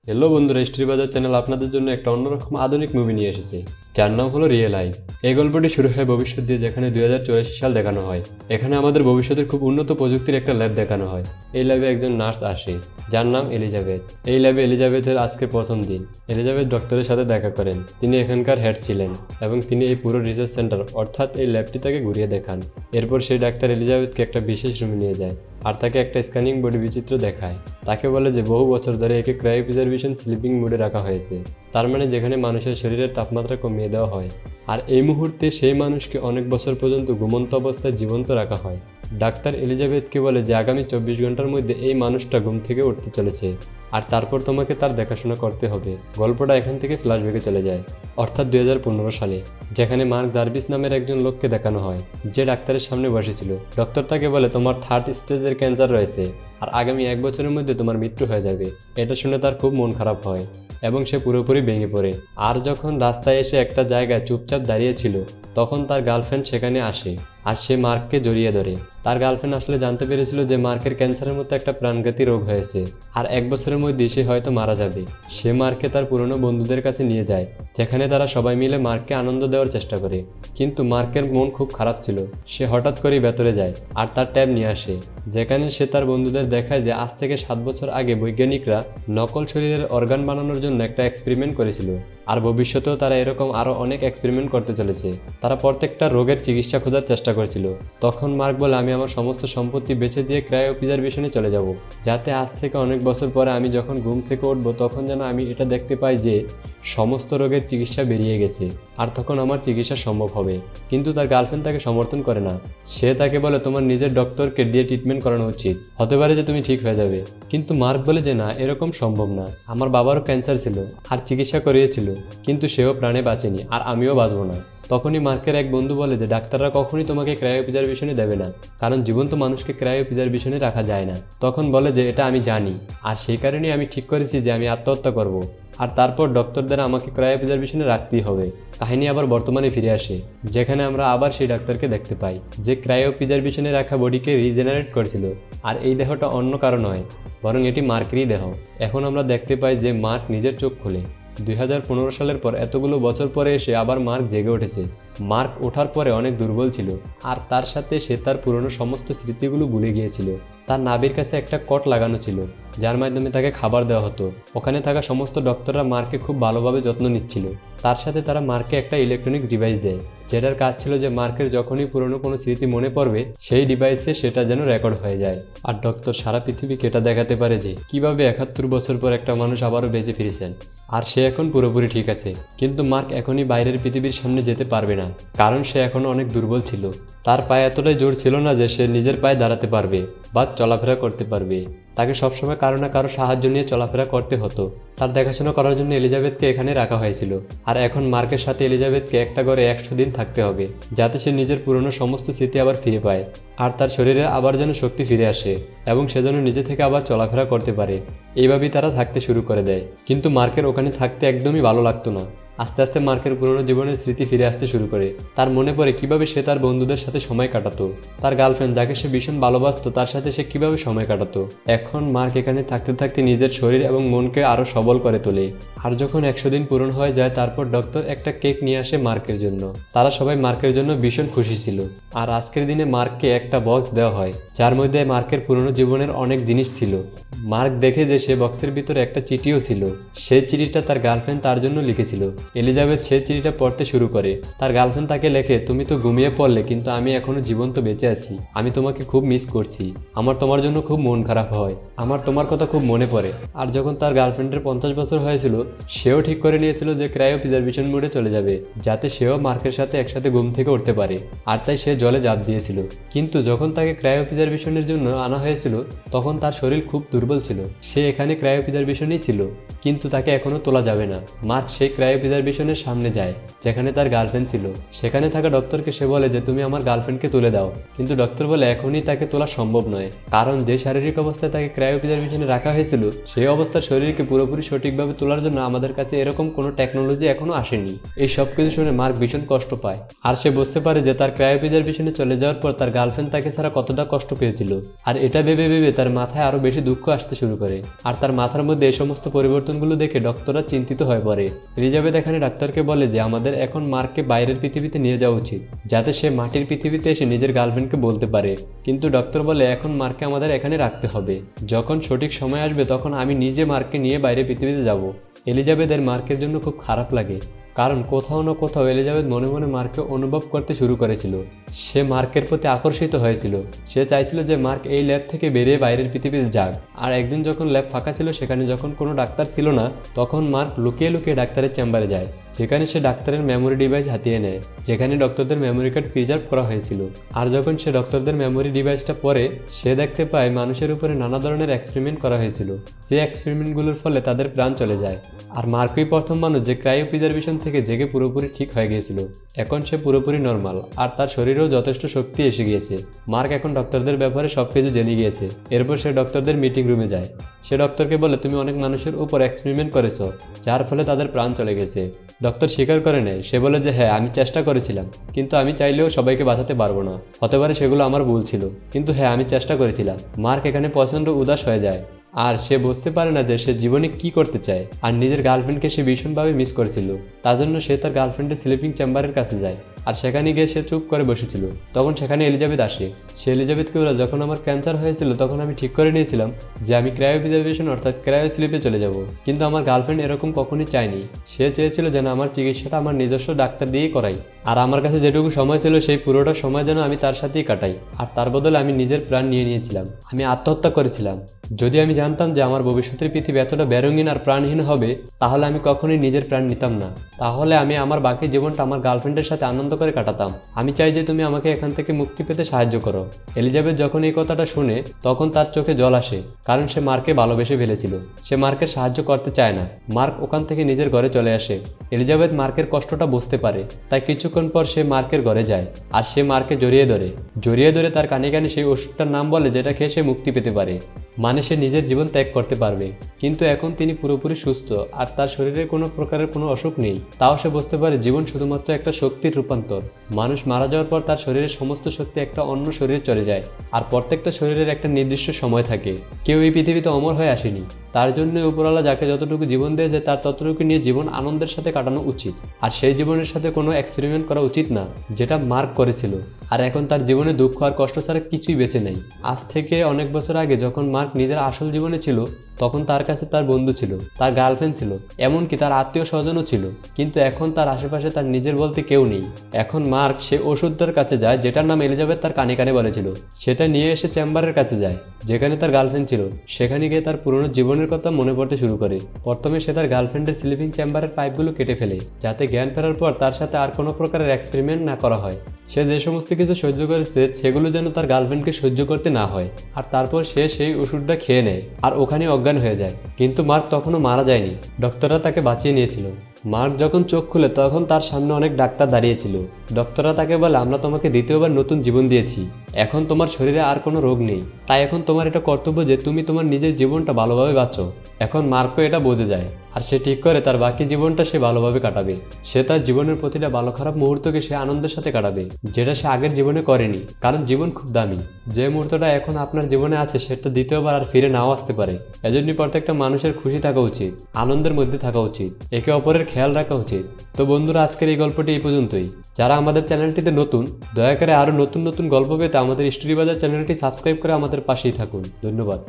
Hello বন্ধুরা, history বাজার channel আপনাদের জন্য একটা অন্যরকম আধুনিক মুভি নিয়ে এসেছে, যার নাম হলো রিয়েল লাইফ। এই গল্পটি শুরু হয় ভবিষ্যৎ দিয়ে, যেখানে 2084 সাল দেখানো হয়। এখানে আমাদের ভবিষ্যতের খুব উন্নত প্রযুক্তির একটা ল্যাব দেখানো হয়। এই ল্যাবে একজন নার্স আসে, যার নাম এলিজাবেথ। এই ল্যাবে এলিজাবেথের আজকে প্রথম দিন। এলিজাবেথ ডক্টরের সাথে দেখা করেন। তিনি এখানকার হেড ছিলেন এবং তিনি এই পুরো রিসার্চ সেন্টার অর্থাৎ এই ল্যাবটি তাকে ঘুরিয়ে দেখান। এরপর সেই ডাক্তার এলিজাবেথকে একটা বিশেষ রুমে নিয়ে যায় আর তাকে একটা স্ক্যানিং বডি বিচিত্র দেখায়। তাকে বলে যে বহু বছর ধরে একে ক্রায়োপ্রিজারভেশন স্লিপিং মোডে রাখা হয়েছে, তার মানে যেখানে মানুষের শরীরের তাপমাত্রা কমিয়ে দেওয়া হয়। আর এই মুহূর্তে সেই মানুষকে অনেক বছর পর্যন্ত ঘুমন্ত অবস্থায় জীবন্ত রাখা হয়। ডাক্তার এলিজাবেথকে বলে যে আগামী 24 ঘন্টার মধ্যে এই মানুষটা ঘুম থেকে উঠতে চলেছে আর তারপর তোমাকে তার দেখাশোনা করতে হবে। গল্পটা এখান থেকে ফ্ল্যাশব্যাকে চলে যায়, অর্থাৎ 2015 সালে, যেখানে মার্ক জার্ভিস নামের একজন লোককে দেখানো হয়, যে ডাক্তারের সামনে বসেছিল। ডক্টর তাকে বলে তোমার 3rd স্টেজের ক্যান্সার রয়েছে আর আগামী 1 বছরের মধ্যে তোমার মৃত্যু হয়ে যাবে। এটা শুনে তার খুব মন খারাপ হয় এবং সে পুরোপুরি ভেঙে পড়ে। আর যখন রাস্তায় এসে একটা জায়গায় চুপচাপ দাঁড়িয়েছিল, তখন তার গার্লফ্রেন্ড সেখানে আসে আর সে মার্ককে জড়িয়ে ধরে। তার গার্লফ্রেন্ড আসলে জানতে পেরেছিল যে মার্কের ক্যান্সারের মতো একটা প্রাণঘাতী রোগ হয়েছে আর 1 বছরের মধ্যে সে হয়তো মারা যাবে। সে মার্ককে তার পুরনো বন্ধুদের কাছে নিয়ে যায়, যেখানে তারা সবাই মিলে মার্ককে আনন্দ দেওয়ার চেষ্টা করে। কিন্তু মার্কের মন খুব খারাপ ছিল। সে হঠাৎ করেই ভেতরে যায় আর তার ট্যাব নিয়ে আসে, যেখানে সে তার বন্ধুদের দেখায় যে আজ থেকে 7 বছর আগে বৈজ্ঞানিকরা নকল শরীরের অর্গান বানানোর জন্য একটা এক্সপেরিমেন্ট করেছিল আর ভবিষ্যতেও তারা এরকম আরও অনেক এক্সপেরিমেন্ট করতে চলেছে। তারা প্রত্যেকটা রোগের চিকিৎসা খোঁজার চেষ্টা করছিল। তখন মার্ক বলে আমি আমার সমস্ত সম্পত্তি বেচে দিয়ে ক্রায়োপ্রিজারভেশনে চলে যাব, যাতে আজ থেকে অনেক বছর পরে আমি যখন ঘুম থেকে উঠব তখন যেন আমি এটা দেখতে পাই যে সমস্ত রোগের চিকিৎসা বেরিয়ে গেছে আর তখন আমার চিকিৎসা সম্ভব হবে। কিন্তু তার গার্লফ্রেন্ড তাকে সমর্থন করে না। সে তাকে বলে তোমার নিজের ডক্টরকে দিয়ে ট্রিটমেন্ট করানো উচিত, হতে পারে যে তুমি ঠিক হয়ে যাবে। কিন্তু মার্ক বলে যে না, এরকম সম্ভব না। আমার বাবারও ক্যান্সার ছিল আর চিকিৎসা করিয়েছিল, কিন্তু সেও প্রাণে বাঁচেনি আর আমিও বাঁচবো না। তখনই মার্কের এক বন্ধু বলে যে ডাক্তাররা কখনই তোমাকে ক্রায়োপ্রিজারভেশনে দেবে না, কারণ জীবন্ত মানুষকে ক্রায়োপ্রিজারভেশনে রাখা যায় না। তখন বলে যে এটা আমি জানি আর সেই কারণেই আমি ঠিক করেছি যে আমি আত্মহত্যা করব আর তারপর ডক্টরদের আমাকে ক্রায়োপ্রিজারভেশনে রাখতেই হবে। কাহিনী আবার বর্তমানে ফিরে আসে, যেখানে আমরা আবার সেই ডাক্তারকে দেখতে পাই যে ক্রায়োপ্রিজারভেশনে রাখা বডিকে রিজেনারেট করেছিল। আর এই দেহটা অন্য কারো নয়, বরং এটি মার্কেরই দেহ। এখন আমরা দেখতে পাই যে মার্ক নিজের চোখ খোলে। 2015 সালের পর এতগুলো বছর পরে এসে আবার মার্ক জেগে উঠেছে। মার্ক ওঠার পরে অনেক দুর্বল ছিল আর তার সাথে সে তার পুরনো সমস্ত স্মৃতিগুলো ভুলে গিয়েছিল। তার নাভির কাছে একটা কট লাগানো ছিল, যার মাধ্যমে তাকে খাবার দেওয়া হতো। ওখানে থাকা সমস্ত ডক্টররা মার্ককে খুব ভালোভাবে যত্ন নিচ্ছিল। তার সাথে তারা মার্ককে একটা ইলেকট্রনিক ডিভাইস দেয়, যেটার কাজ ছিল যে মার্কের যখনই পুরনো কোনো স্মৃতি মনে পড়বে সেই ডিভাইসে সেটা যেন রেকর্ড হয়ে যায়। আর ডক্টর সারা পৃথিবীকে এটা দেখাতে পারে যে কিভাবে 71 বছর পর একটা মানুষ আবারও বেঁচে ফিরেছেন আর সে এখন পুরোপুরি ঠিক আছে। কিন্তু মার্ক এখনই বাইরের পৃথিবীর সামনে যেতে পারবে না, কারণ সে এখনও অনেক দুর্বল ছিল। তার পায়ে এতটাই জোর ছিল না যে সে নিজের পায়ে দাঁড়াতে পারবে বা চলাফেরা করতে পারবে। তাকে সবসময় কারো না কারো সাহায্য নিয়ে চলাফেরা করতে হতো। তার দেখাশোনা করার জন্য এলিজাবেথকে এখানে রাখা হয়েছিল। আর এখন মার্কের সাথে এলিজাবেথকে একটা ঘরে 100 দিন থাকতে হবে, যাতে সে নিজের পুরনো সমস্ত স্মৃতি আবার ফিরে পায় আর তার শরীরে আবার যেন শক্তি ফিরে আসে এবং সে যেন নিজে থেকে আবার চলাফেরা করতে পারে। এইভাবেই তারা থাকতে শুরু করে দেয়। কিন্তু মার্কের ওখানে থাকতে একদমই ভালো লাগতো না। আস্তে আস্তে মার্কের পুরনো জীবনের স্মৃতি ফিরে আসতে শুরু করে। তার মনে পড়ে কিভাবে সে তার বন্ধুদের সাথে সময় কাটাতো, তার গার্লফ্রেন্ড যাকে সে ভীষণ ভালোবাসতো তার সাথে সে কিভাবে সময় কাটাতো। এখন মার্ক এখানে থাকতে থাকতে নিজের শরীর এবং মনকে আরও সবল করে তোলে। আর যখন 100 দিন পূরণ হয়ে যায়, তারপর ডক্টর একটা কেক নিয়ে আসে মার্কের জন্য। তারা সবাই মার্কের জন্য ভীষণ খুশি ছিল। আর আজকের দিনে মার্ককে একটা বক্স দেওয়া হয়, যার মধ্যে মার্কের পুরনো জীবনের অনেক জিনিস ছিল। মার্ক দেখে যে সে বক্সের ভিতরে একটা চিঠিও ছিল। সেই চিঠিটা তার গার্লফ্রেন্ড তার জন্য লিখেছিল। এলিজাবেথ সেই চিঠিটা পড়তে শুরু করে। তার গার্লফ্রেন্ড তাকে লেখে, তুমি তো ঘুমিয়ে পড়লে, কিন্তু আমি এখনো জীবন্ত বেঁচে আছি। আমি তোমাকে খুব মিস করছি। আমার তোমার জন্য খুব মন খারাপ হয়। আমার তোমার কথা খুব মনে পড়ে। আর যখন তার গার্লফ্রেন্ডের 50 বছর হয়েছিল, সেও ঠিক করে নিয়েছিল যে ক্রায়োপ্রিজারভেশন মোডে চলে যাবে, যাতে সেও মার্কের সাথে একসাথে ঘুম থেকে উঠতে পারে। আর তাই সে জলে ঝাঁপ দিয়েছিল। কিন্তু যখন তাকে ক্রায়োপ্রিজারভেশনের জন্য আনা হয়েছিল, তখন তার শরীর খুব দুর্বল ছিল। সে এখানে ক্রায়োপ্রিজারভেশনেই ছিল, কিন্তু তাকে এখনো তোলা যাবে না। মার্ক সেই ক্রায়োপ্রিজারভেশনের সামনে যায়, যেখানে তার গার্লফ্রেন্ড ছিল। সেখানে থাকা ডক্টরকে সে বলে যে তুমি আমার গার্লফ্রেন্ডকে তুলে দাও। কিন্তু ডক্টর বলে এখনই তাকে তোলা সম্ভব নয়, কারণ যে শারীরিক অবস্থায় তাকে ক্রায়োপ্রিজারভেশনে রাখা হয়েছিল, সেই অবস্থার শরীরকে পুরোপুরি সঠিকভাবে তোলার জন্য আমাদের কাছে এরকম কোনো টেকনোলজি এখনো আসেনি। এই সব কিছু শুনে মার্ক ভীষণ কষ্ট পায়। আর সে বুঝতে পারে যে তার ক্রায়োপ্রিজারভেশনে চলে যাওয়ার পর তার গার্লফ্রেন্ড তাকে ছাড়া কতটা কষ্ট পেয়েছিল। আর এটা ভেবে ভেবে তার মাথায় আরো বেশি দুঃখ আসতে শুরু করে। আর তার মাথার মধ্যে এই সমস্ত পরিবর্তনগুলো দেখে ডক্টররা চিন্তিত হয়ে পড়ে। এলিজাবেথ এখানে ডাক্তারকে বলে যে আমাদের এখন মার্ককে বাইরের পৃথিবীতে নিয়ে যাওয়া উচিত, যাতে সে মাটির পৃথিবীতে এসে নিজের গার্লফ্রেন্ডকে বলতে পারে। কিন্তু ডক্টর বলে এখন মার্ককে আমাদের এখানে রাখতে হবে, যখন সঠিক সময় আসবে তখন আমি নিজে মার্ককে নিয়ে বাইরে পৃথিবীতে যাব। এলিজাবেথের মার্কের জন্য খুব খারাপ লাগে, কারণ কোথাও না কোথাও এলিজাবেথ মনে মনে মার্ককে অনুভব করতে শুরু করেছিল। সে মার্কের প্রতি আকর্ষিত হয়েছিল। সে চাইছিল যে মার্ক এই ল্যাব থেকে বেরিয়ে বাইরের পৃথিবীতে যাক। আর একদিন যখন ল্যাব ফাঁকা ছিল, সেখানে যখন কোনো ডাক্তার ছিল না, তখন মার্ক লুকিয়ে লুকিয়ে ডাক্তারের চেম্বারে যায়, যেখানে সে ডাক্তারের মেমোরি ডিভাইস হাতিয়ে নেয়, যেখানে ডক্টরদের মেমোরি কার্ড প্রিজার্ভ করা হয়েছিল। আর যখন সে ডক্টরদের মেমোরি ডিভাইসটা পড়ে, সে দেখতে পায় মানুষের উপরে নানা ধরনের এক্সপেরিমেন্ট করা হয়েছিল। সেই এক্সপেরিমেন্টগুলোর ফলে তাদের প্রাণ চলে যায়। আর মার্কই প্রথম মানুষ যে ক্রায়ো প্রিজার্ভেশন থেকে জেগে পুরোপুরি ঠিক হয়ে গিয়েছিল। এখন সে পুরোপুরি নর্মাল, আর তার শরীরেও যথেষ্ট শক্তি এসে গিয়েছে। মার্ক এখন ডক্টরদের ব্যাপারে সবকিছু জেনে গিয়েছে। এরপর সে ডক্টরদের মিটিং রুমে যায়। সে ডক্টরকে বলে, তুমি অনেক মানুষের উপর এক্সপেরিমেন্ট করেছো, যার ফলে তাদের প্রাণ চলে গেছে। ডক্টর স্বীকার করে নেয়। সে বলে যে হ্যাঁ, আমি চেষ্টা করেছিলাম, কিন্তু আমি চাইলেও সবাইকে বাঁচাতে পারবো না। হতে পারে সেগুলো আমার ভুল ছিল, কিন্তু হ্যাঁ, আমি চেষ্টা করেছিলাম। মার্ক এখানে প্রচণ্ড উদাস হয়ে যায়। আর সে বুঝতে পারে না যে সে জীবনে কি করতে চায়। আর নিজের গার্লফ্রেন্ডকে সে ভীষণভাবে মিস করছিল। তার জন্য সে তার গার্লফ্রেন্ডের স্লিপিং চেম্বারের কাছে যায়। আর সেখানে গিয়ে সে চুপ করে বসেছিল। তখন সেখানে এলিজাবেথ আসে। সে এলিজাবেথকে বলে, যখন আমার ক্যান্সার হয়েছিল তখন আমি ঠিক করে নিয়েছিলাম যে আমি ক্রায়ো প্রিজার্ভেশন অর্থাৎ ক্রায়ো স্লিপে চলে যাব, কিন্তু আমার গার্লফ্রেন্ড এরকম কখনই চায়নি। সে চেয়েছিল যেন আমার চিকিৎসাটা আমার নিজস্ব ডাক্তার দিয়েই করাই। আর আমার কাছে যেটুকু সময় ছিল সেই পুরোটা সময় যেন আমি তার সাথেই কাটাই। আর তার বদলে আমি নিজের প্রাণ নিয়ে নিয়েছিলাম। আমি আত্মহত্যা করেছিলাম। যদি আমি জানতাম যে আমার ভবিষ্যতের পৃথিবী এতটা বেরঙিন আর প্রাণহীন হবে, তাহলে আমি কখনোই নিজের প্রাণ নিতাম না। তাহলে আমি আমার বাকি জীবনটা আমার গার্লফ্রেন্ডের সাথে আনন্দ করে কাটাতাম। আমি চাই যে তুমি আমাকে এখান থেকে মুক্তি পেতে সাহায্য করো। এলিজাবেথ যখন এই কথাটা শুনে, তখন তার চোখে জল আসে, কারণ সে মার্ককে ভালোবেসে ফেলেছিল। সে মার্কের সাহায্য করতে চায় না। মার্ক ওখান থেকে নিজের ঘরে চলে আসে। এলিজাবেথ মার্কের কষ্টটা বুঝতে পারে, তাই কিছুক্ষণ পর সে মার্কের ঘরে যায়। আর সে মার্ককে জড়িয়ে ধরে তার কানে কানে সেই ওষুধটার নাম বলে, যেটা খেয়ে সে মুক্তি পেতে পারে, মানে সে নিজের জীবন ত্যাগ করতে পারবে। কিন্তু এখন তিনি পুরোপুরি সুস্থ আর তার শরীরে কোনো প্রকারের কোনো অসুখ নেই। তাও সে বুঝতে পারে জীবন শুধুমাত্র একটা শক্তির রূপান্তর। মানুষ মারা যাওয়ার পর তার শরীরের সমস্ত শক্তি একটা অন্য শরীরে চলে যায়। আর প্রত্যেকটা শরীরের একটা নির্দিষ্ট সময় থাকে। কেউ এই পৃথিবীতে অমর হয়ে আসেনি। তার জন্য উপরওয়ালা যাকে যতটুকু জীবন দিয়েছে তার ততটুকু নিয়ে জীবন আনন্দের সাথে কাটানো উচিত। আর সেই জীবনের সাথে কোনো এক্সপেরিমেন্ট করা উচিত না, যেটা মার্ক করেছিল। আর এখন তার জীবনে দুঃখ আর কষ্ট ছাড়া কিছুই বেঁচে নেই। আজ থেকে অনেক বছর আগে যখন মার্ক নিজের আসল জীবনে ছিল, তখন তার কাছে তার বন্ধু ছিল, তার গার্লফ্রেন্ড ছিল, এমনকি তার আত্মীয় স্বজনও ছিল। কিন্তু এখন তার আশেপাশে তার নিজের বলতে কেউ নেই। এখন মার্ক সে ওষুধটার কাছে যায়, যেটার নাম এলিজাবেথ তার কানে কানে বলেছিল। সেটা নিয়ে এসে চেম্বারের কাছে যায়, যেখানে তার গার্লফ্রেন্ড ছিল। সেখানে গিয়ে তার পুরনো জীবনের কথা মনে পড়তে শুরু করে। প্রথমে সে তার গার্লফ্রেন্ডের স্লিপিং চেম্বারের পাইপগুলো কেটে ফেলে, যাতে জ্ঞান ফেরার পর তার সাথে আর কোনো প্রকারের এক্সপেরিমেন্ট না করা হয়। সে যে সমস্ত কিছু সহ্য করেছে সেগুলো যেন তার গার্লফ্রেন্ডকে সহ্য করতে না হয়। আর তারপর সে সেই ওষুধটা খেয়ে নেয় আর ওখানে অজ্ঞান হয়ে যায়। কিন্তু মার্ক তখনও মারা যায়নি। ডক্টররা তাকে বাঁচিয়ে নিয়েছিল। মার্ক যখন চোখ খুলে, তখন তার সামনে অনেক ডাক্তার দাঁড়িয়েছিল। ডক্টররা তাকে বলে, আমরা তোমাকে দ্বিতীয়বার নতুন জীবন দিয়েছি। এখন তোমার শরীরে আর কোনো রোগ নেই। তাই এখন তোমার এটা কর্তব্য যে তুমি তোমার নিজের জীবনটা ভালোভাবে বাঁচো। এখন মার্কও এটা বোঝে যায়। আর সে ঠিক করে তার বাকি জীবনটা সে ভালোভাবে কাটাবে। সে তার জীবনের প্রতিটা ভালো খারাপ মুহূর্তকে সে আনন্দের সাথে কাটাবে, যেটা সে আগের জীবনে করেনি। কারণ জীবন খুব দামি। যে মুহূর্তটা এখন আপনার জীবনে আছে সেটা দ্বিতীয়বার আর ফিরে নাও আসতে পারে। এজন্যই প্রত্যেকটা মানুষের খুশি থাকা উচিত, আনন্দের মধ্যে থাকা উচিত, একে অপরের খেয়াল রাখা উচিত। তো বন্ধুরা, আজকের এই গল্পটি এই পর্যন্তই। যারা আমাদের চ্যানেলটিতে নতুন, দয়া করে আরও নতুন নতুন গল্প পেতে আমাদের স্টোরি বাজার চ্যানেলটি সাবস্ক্রাইব করে আমাদের পাশেই থাকুন। ধন্যবাদ।